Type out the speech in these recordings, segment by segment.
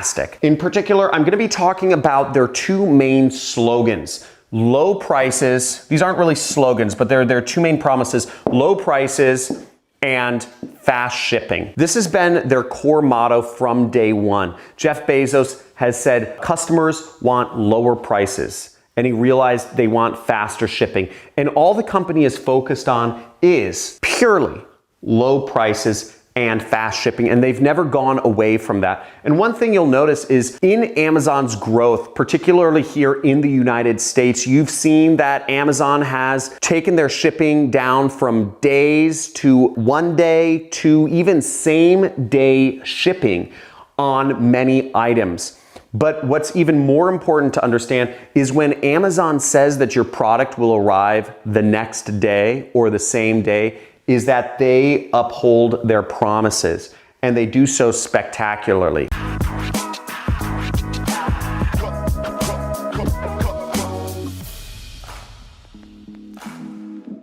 fantastic. In particular, I'm gonna be talking about their two main slogans. Low prices, these aren't really slogans, but they're their two main promises, low prices and fast shipping. This has been their core motto from day one. Jeff Bezos has said customers want lower prices, and he realized they want faster shipping. And all the company is focused on is purely low prices and fast shipping, and they've never gone away from that. And one thing you'll notice is in Amazon's growth, particularly here in the United States, you've seen that Amazon has taken their shipping down from days to 1 day to even same day shipping on many items. But what's even more important to understand is when Amazon says that your product will arrive the next day or the same day, is that they uphold their promises, and they do so spectacularly.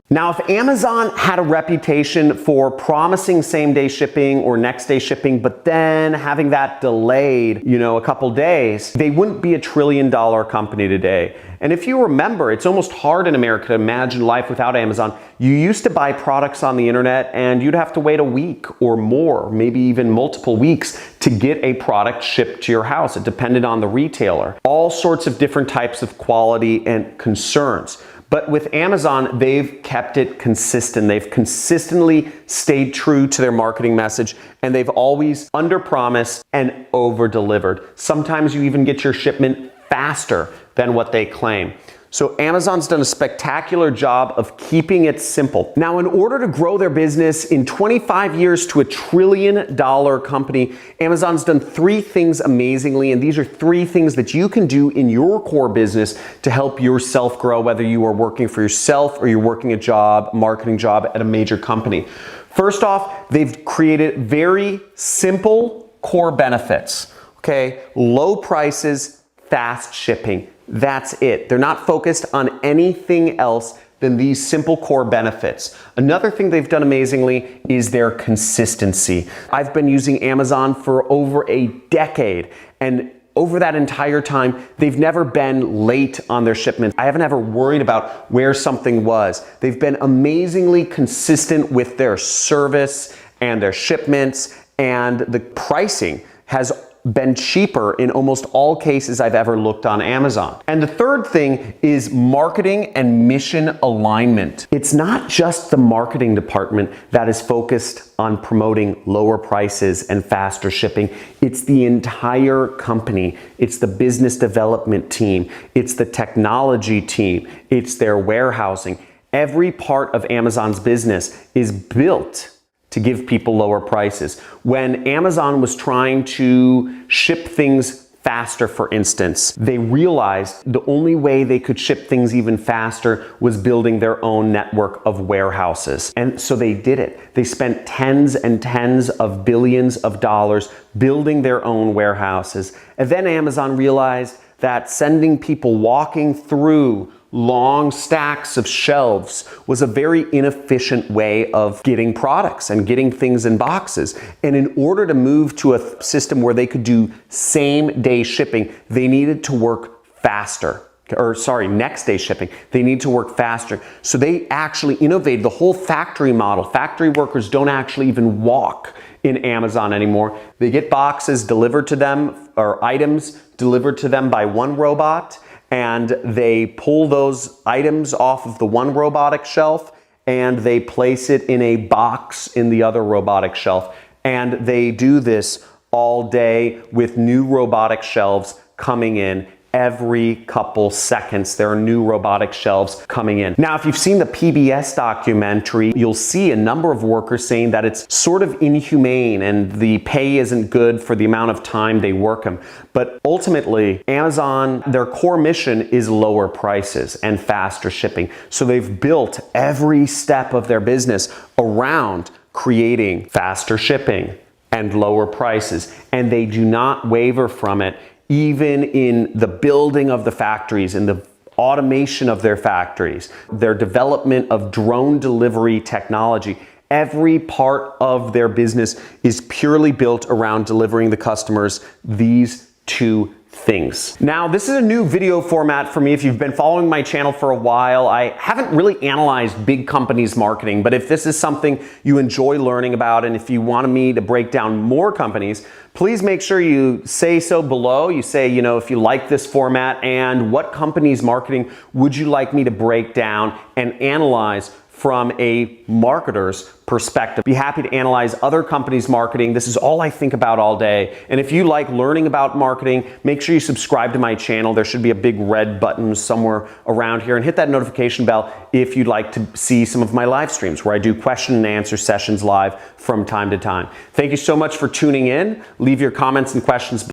Now, if Amazon had a reputation for promising same-day shipping or next-day shipping, but then having that delayed, a couple days, they wouldn't be $1 trillion company today. And if you remember, it's almost hard in America to imagine life without Amazon. You used to buy products on the internet and you'd have to wait a week or more, maybe even multiple weeks to get a product shipped to your house. It depended on the retailer. All sorts of different types of quality and concerns. But with Amazon, they've kept it consistent. They've consistently stayed true to their marketing message, and they've always under-promised and over-delivered. Sometimes you even get your shipment faster than what they claim. So Amazon's done a spectacular job of keeping it simple. Now, in order to grow their business in 25 years to $1 trillion company, Amazon's done 3 things amazingly, and these are 3 things that you can do in your core business to help yourself grow, whether you are working for yourself or you're working a marketing job at a major company. First off, they've created very simple core benefits, okay? Low prices, fast shipping. That's it. They're not focused on anything else than these simple core benefits. Another thing they've done amazingly is their consistency. I've been using Amazon for over a decade, and over that entire time, they've never been late on their shipments. I haven't ever worried about where something was. They've been amazingly consistent with their service and their shipments, and the pricing has been cheaper in almost all cases I've ever looked on Amazon. And the third thing is marketing and mission alignment. It's not just the marketing department that is focused on promoting lower prices and faster shipping. It's the entire company. It's the business development team. It's the technology team. It's their warehousing. Every part of Amazon's business is built to give people lower prices. When Amazon was trying to ship things faster, for instance, they realized the only way they could ship things even faster was building their own network of warehouses. And so they did it. They spent tens and tens of billions of dollars building their own warehouses. And then Amazon realized that sending people walking through long stacks of shelves was a very inefficient way of getting products and getting things in boxes. And in order to move to a system where they could do same day shipping, they needed to work faster. Next day shipping. They need to work faster. So they actually innovated the whole factory model. Factory workers don't actually even walk in Amazon anymore. They get boxes delivered to them, or items delivered to them by one robot, and they pull those items off of the one robotic shelf and they place it in a box in the other robotic shelf. And they do this all day with new robotic shelves coming in. Every couple seconds, there are new robotic shelves coming in. Now, if you've seen the PBS documentary, you'll see a number of workers saying that it's sort of inhumane and the pay isn't good for the amount of time they work them. But ultimately, Amazon, their core mission is lower prices and faster shipping. So they've built every step of their business around creating faster shipping and lower prices, and they do not waver from it. Even in the building of the factories, in the automation of their factories, their development of drone delivery technology, every part of their business is purely built around delivering the customers these two things. Now, this is a new video format for me. If you've been following my channel for a while, I haven't really analyzed big companies' marketing, but if this is something you enjoy learning about, and if you want me to break down more companies, please make sure you say so below. You say, you know, if you like this format, and what company's marketing would you like me to break down and analyze from a marketer's perspective. Be happy to analyze other companies' marketing. This is all I think about all day. And if you like learning about marketing, make sure you subscribe to my channel. There should be a big red button somewhere around here, and hit that notification bell if you'd like to see some of my live streams where I do question and answer sessions live from time to time. Thank you so much for tuning in. Leave your comments and questions